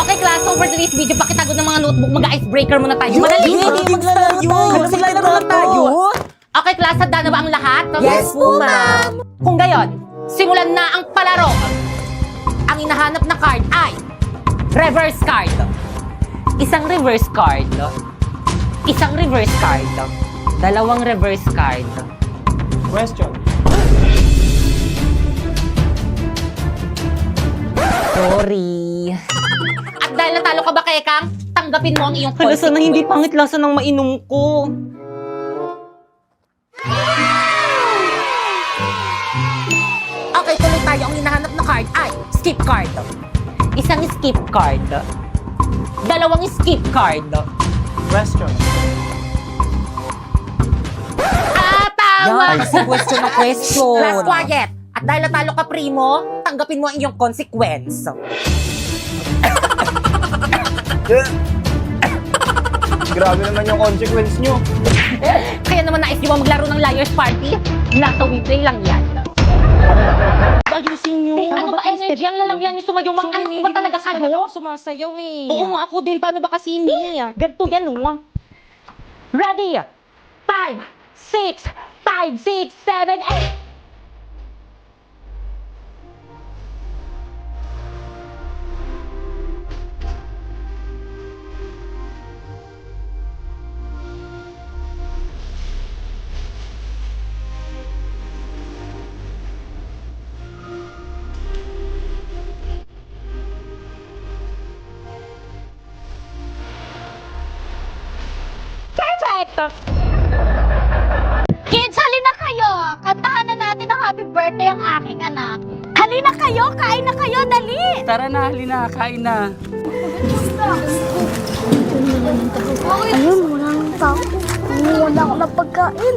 Okay, class, so for today's video, pakitago ng mga notebook, mag-icebreaker muna tayo. Madali! Hindi maglalaro na tayo. Okay, class, handa na ba ang lahat? Yes po, ma'am. Kung gayon, simulan na ang palaro. Ang hinahanap na card ay reverse card. Isang reverse card. Isang reverse card. Dalawang reverse card. Question. Sorry. At dahil natalo ka ba, Kekang, tanggapin mo ang iyong Hala, sana hindi consequence. pangit lasa ng mainom ko. Okay, tuloy tayo. Ang hinahanap na card ay skip card. Isang skip card. Dalawang skip card. Question. Tama! Yan, isang question na question. Last quiet. At dahil natalo ka, Primo, tanggapin mo ang iyong consequence. Grabe naman yung consequence nyo. Kaya naman nais nyo ba maglaro ng liar's party? Nasa WePlay lang yan. Ayusin nyo. Ano ba energy? Ang lalangyan niyo sumayo. Ano ba talaga kayo? Sumasayaw eh. Oo nga ako din. Paano ba kasi hindi? Ganito yan, no? Ready? 5, 6, 7, 8. Perfect! Kids, halina kayo! Kantahan na natin ang happy birthday ang aking anak. Halina kayo! Kain na kayo! Dali! Tara na, halina, kain na. Ayun, walang tao. Wala ako na pagkain.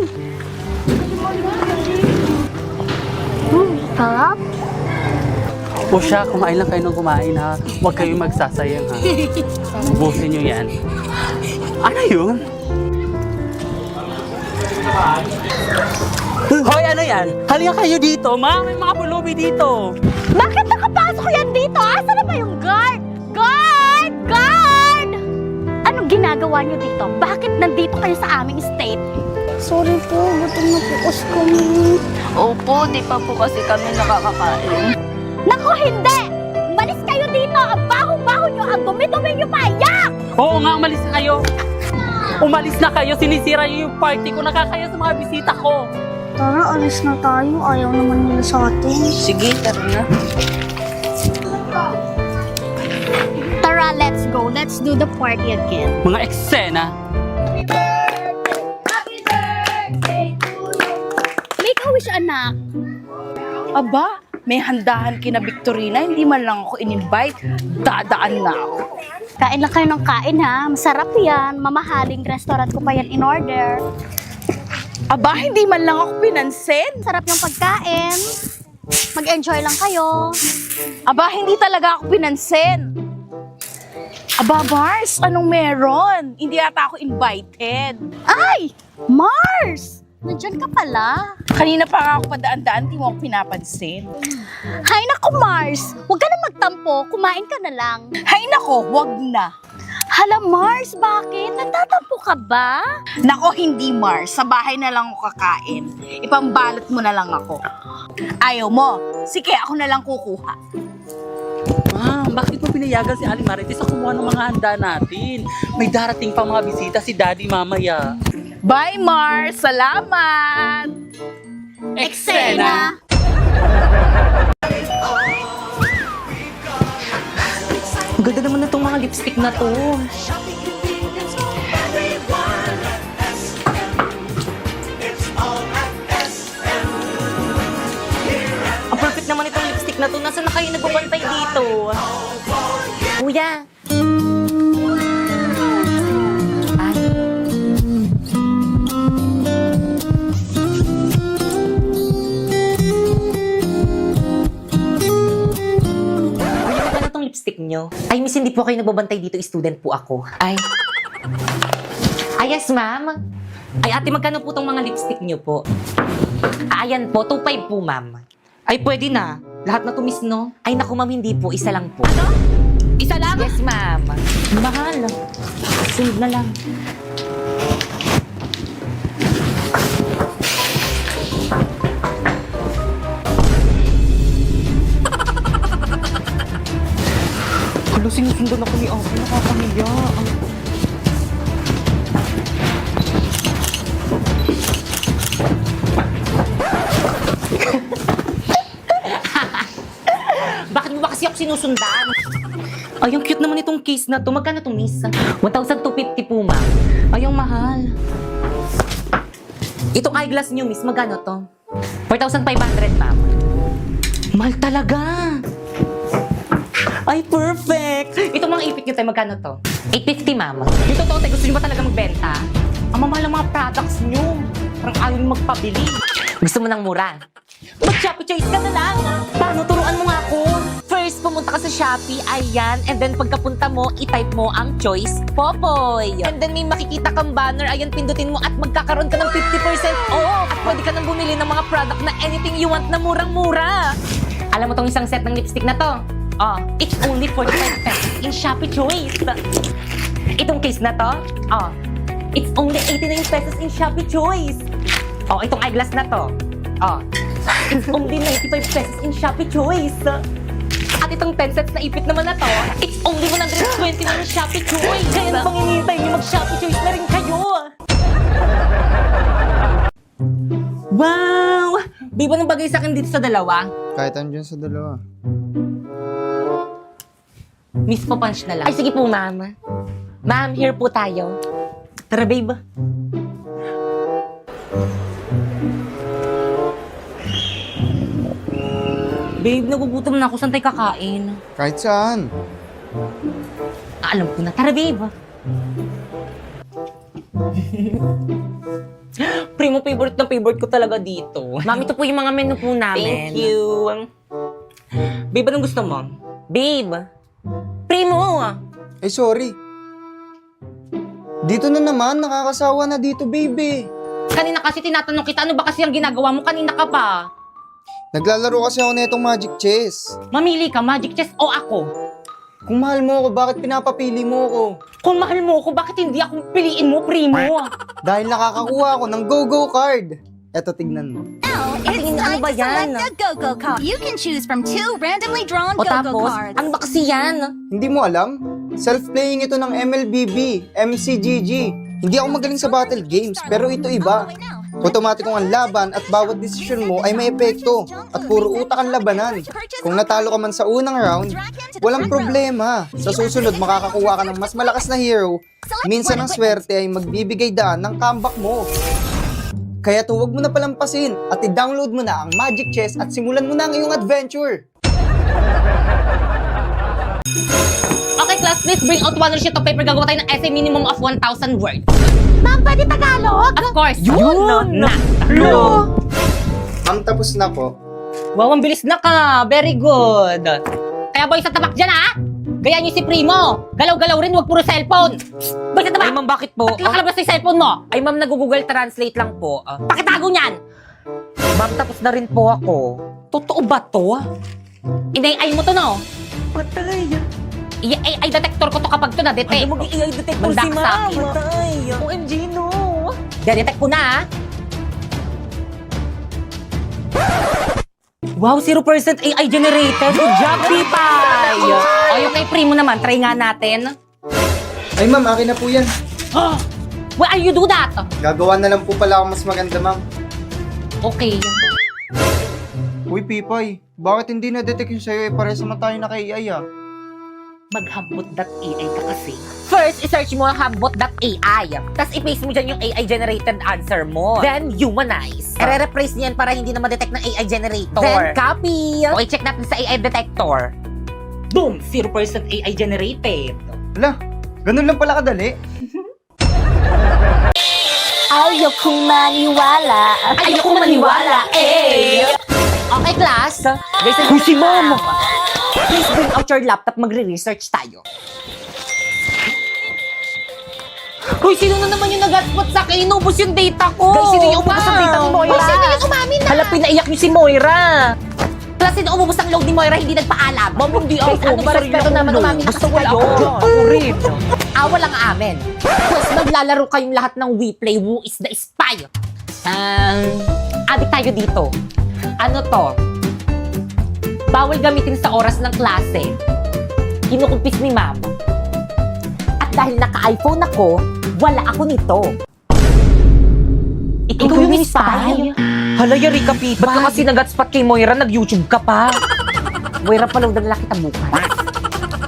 Sarap. O siya, kumain lang kayo ng kumain ha. Huwag kayong magsasayang ha. Ubusin nyo yan. Ano yun? Hoy, ano yan? Halika kayo dito, ma. May mga pulubi dito. Bakit nakapasok yan dito? Asa na ba yung guard? Guard! Guard! Anong ginagawa niyo dito? Bakit nandito kayo sa aming estate? Sorry po, gutom na po kasi kami. Opo, di pa po kasi kami nakakakain. Naku, hindi! Malis kayo dito! Ang baho-baho nyo! Ang dumi-dumi nyo pa! Yak! Oo nga, umalis na kayo. Umalis na kayo. Sinisira nyo yung party ko. Nakakaya sa mga bisita ko. Tara, alis na tayo. Ayaw naman nila sa atin. Sige, tara na. Tara, let's go. Let's do the party again. Mga eksena. Make a wish, anak. Aba, may handahan kina Victorina, hindi man lang ako in-invite. Dadaan na ako. Kain lang kayo ng kain, ha? Masarap yan. Mamahaling restaurant ko pa yan in order. Aba, hindi man lang ako pinansin. Sarap yung pagkain. Mag-enjoy lang kayo. Aba, hindi talaga ako pinansin. Aba, Mars, anong meron? Hindi ata ako invited. Ay! Mars! Nandyan ka pala. Kanina pa nga ako padaan-daan, di mo ako pinapansin. Hay nako, Mars! Huwag ka na magtampo. Kumain ka na lang. Hay nako, wag na. Hala, Mars, bakit? Nagtatampo ka ba? Nako, hindi Mars. Sa bahay na lang ako kakain. Ipambalot mo na lang ako. Ayaw mo? Sige, ako na lang kukuha. Ma'am, bakit mo pinayagan si Aling Marites sa kumuha ng mga handa natin? May darating pa mga bisita si Daddy mamaya. Bye, Mars! Salamat! Eksena! Ang ganda naman na itong mga lipstick na to. Ang perfect naman itong lipstick na to. Nasaan na kayo nagbabantay dito? Kuya. Ay. Ano itong lipstick nyo? Ay, miss, hindi po kayo nagbabantay dito. Student po ako. Ay. Ay, yes, ma'am. Ay, ate, magkano po itong mga lipstick nyo po? Ayan po, 2.5 po, ma'am. Ay, pwede na. Lahat na to, miss, no? Ay, naku, ma'am, hindi po. Isa lang po. Ano? Isa lang? Yes, ma'am. Mahal. Save na lang. Hala, sinusundan ako ni Ate. Nakakamiya. Bakit mo ba kasi ako sinusundan? Ay, ang cute naman itong case na to. Magkano itong miss? 1,250 po, ma'am. Ay, ang mahal. Itong eyeglass niyo, miss, magkano to? 4,500, ma'am. Mahal talaga. Ay, perfect. Itong mga ipit niyo tayo, magkano to? 850, ma'am. Yung totoo tayo, gusto niyo ba talaga magbenta? Ang mamahal ang mga products niyo. Parang ayaw niyo magpabili. Gusto mo ng mura? Mag-Shopee Choice ka na lang. Paano? Turuan mo nga ako. First, pumunta ka sa Shopee, ayan. And then, pagkapunta mo, i-type mo ang choice, Popoy. And then, may makikita kang banner, ayan, pindutin mo at magkakaroon ka ng 50% off. At pwede ka nang bumili ng mga product na anything you want na murang-mura. Alam mo tong isang set ng lipstick na to? Oh, it's only 45 pesos in Shopee Choice. Itong case na to? Oh, it's only 89 pesos in Shopee Choice. Oh, itong eyeglass na to? Oh, it's only 95 pesos in Shopee Choice. At itong 10 sets na ipit naman na to, it's only 120 na ng Shopee Choice. Kaya na pang hinihintay niyo, mag-Shopee Choice na rin kayo. Wow! Di ba nang bagay sa akin dito sa dalawa? Kahit andyan sa dalawa. Miss po punch na lang. Ay, sige po, ma'am. Ma'am, here po tayo. Tara, babe. Babe, nagugutom na ako. Saan tayo kakain? Kahit saan. Alam ko na. Tara, babe. Primo, favorite na favorite ko talaga dito. Ma'am, ito po yung mga menu po namin. Thank you. Babe, anong gusto mo? Babe. Primo! Eh, sorry. Dito na naman, nakakasawa na dito, baby. Kanina kasi tinatanong kita, ano ba kasi ang ginagawa mo? Kanina ka pa. Naglalaro kasi ako na itong Magic Chess. Mamili ka, Magic Chess o ako? Kung mahal mo ako, bakit pinapapili mo ako? Kung mahal mo ako, bakit hindi ako piliin mo, Primo? Dahil nakakakuha ako ng Go-Go card. Eto, tignan mo. Tingin ano ba yan? Select a go-go card. You can choose from 2 randomly drawn O go-go tapos, cards. ano ba kasi yan? Hindi mo alam? Self-playing ito ng MLBB, MCGG. Hindi ako magaling sa battle games, pero ito iba. Otomatikong ang laban at bawat desisyon mo ay may epekto at puro utak ang labanan. Kung natalo ka man sa unang round, walang problema. Sa susunod makakakuha ka ng mas malakas na hero. Minsan ang swerte ay magbibigay daan ng comeback mo. Kaya huwag mo na palampasin at i-download mo na ang Magic Chess at simulan mo na ang iyong adventure. Okay, class, please bring out 1 sheet of paper. Gagawa tayo ng essay minimum of 1,000 words. Ma'am, pwede Tagalog? Of course. Yun na. Ma'am, tapos na po. Wow, ang bilis na ka. Very good. Kaya boy, sa tabak dyan, ha? Gaya niyo si Primo. Galaw-galaw rin, wag puro cellphone. Boy, sa tabak. Ay, ma'am, bakit po? Ba't nakalabas na yung cellphone mo? Ay, ma'am, nag-Google Translate lang po. Pakitago niyan. Ma'am, tapos na rin po ako. Totoo ba to? Inay-ay mo to, no? Patay. I-AI detector ko to kapag to na-detect. Ano mag-i-AI detector si ma'am? Patay. OMG, no. De-detect ko na, ha? Wow, 0% AI generated. Good job, Pipay! O, yung kay Primo naman, try nga natin. Ay ma'am, akin na po yan. Why are you do that? Gagawa na lang po pala ako mas maganda, ma'am. Okay. Uy, Pipay, bakit hindi na-detect yung sa'yo? Pares naman tayo naka-AI ah. Maghambot.ai ka kasi. First, i-search mo ang hambot.ai. Tapos i-paste mo dyan yung AI-generated answer mo. Then, humanize. I-replace niyan para hindi na ma-detect ng AI generator. Then, copy. Okay, check natin sa AI detector. Boom! 0% AI generated. Hala, ganun lang pala kadali. Ayokong maniwala. Ayoko maniwala, eh! Okay, class. Guys, si mom! Please bring out your laptop, magre-research tayo. Uy, sino na naman yung nag-hotspot sa akin? Inubos yung data ko! Guys, sino yung umubos ang data ni Moira? Uy, sino yung umamin na? Hala, pinaiyak niyo si Moira! Plus, umuubos ang load ni Moira, hindi nagpaalam. Ma'am, hindi ako. Ano ba, May sarili respeto akong naman, load. umami na Basta kasi wala kayo. ako dyan. Ako rin. Walang amen. Plus, naglalaro kayong lahat ng We Play Who is the Spy. Adik tayo dito. Ano to? Bawal gamitin sa oras ng klase. Kinukumpis ni ma'am. At dahil naka-iPhone ako, wala ako nito. Ikaw yung spy? Hala, yari ka, Pipa. Ba't ka kasi nag-hotspot kay Moira? Nag-YouTube ka pa? Moira, paloadan lang kita bukas.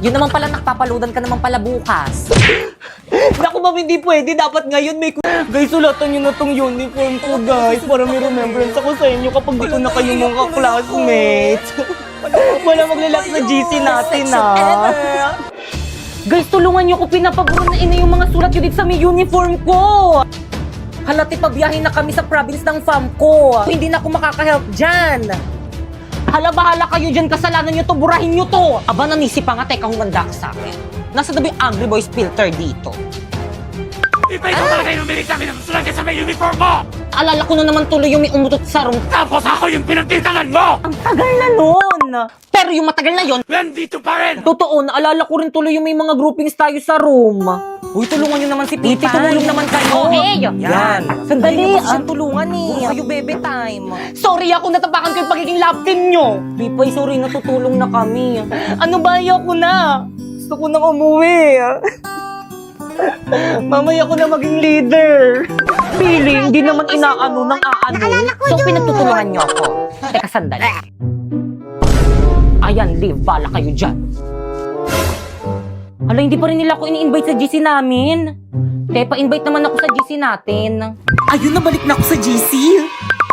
Yun naman pala, nakapapaloadan ka naman pala bukas. Naku, ma'am, hindi pwede. Dapat ngayon may... Guys, sulatan nyo na tong uniform ko, guys. Para may remembrance ako sa inyo kapag di ko na kayong mga classmates. Wala maglalak sa GC natin, Guys, tulungan nyo ko. Pinapaburo na ina yung mga sulat yun dito sa may uniform ko. Halati, pabiyahin na kami sa province ng fam ko. Hindi na ako makaka-help dyan. Hala, bahala kayo dyan. Kasalanan nyo to. Burahin nyo to. Aba, nanisip pa nga, teka, humanda ka sa akin. Nasa tabi Angry Boys filter dito. Iba ito talaga yung umilig sa akin ng sulat sa may uniform mo! Alala ko na naman tuloy yung may umutot sa room. Tapos ako yung pinagtitangan mo! Ang tagal na nun! Pero yung matagal na yon, Nandito pa rin! totoo, naalala ko rin tuloy yung may mga groupings tayo sa room. Uy, tulungan nyo naman si Pipi. Tumulong naman kayo. Okay. Yan. Sandali, tulungan Kayo bebe time. sorry ako, natapakan ko yung pagiging love team nyo. Pipay, sorry, natutulong na kami. Ano ba, ayoko na. Gusto ko nang umuwi. Mamaya ko na maging leader. Feeling, di naman inaano ng aano. So, pinagtutulungan nyo ako. Teka, sandali. Ayan, Liv, bala kayo dyan. Hala, hindi pa rin nila ako ini-invite sa GC namin. Kaya pa-invite naman ako sa GC natin. Ayun, nabalik na ako sa GC.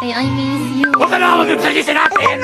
I miss you. Huwag ka na mag-ibsagisi natin!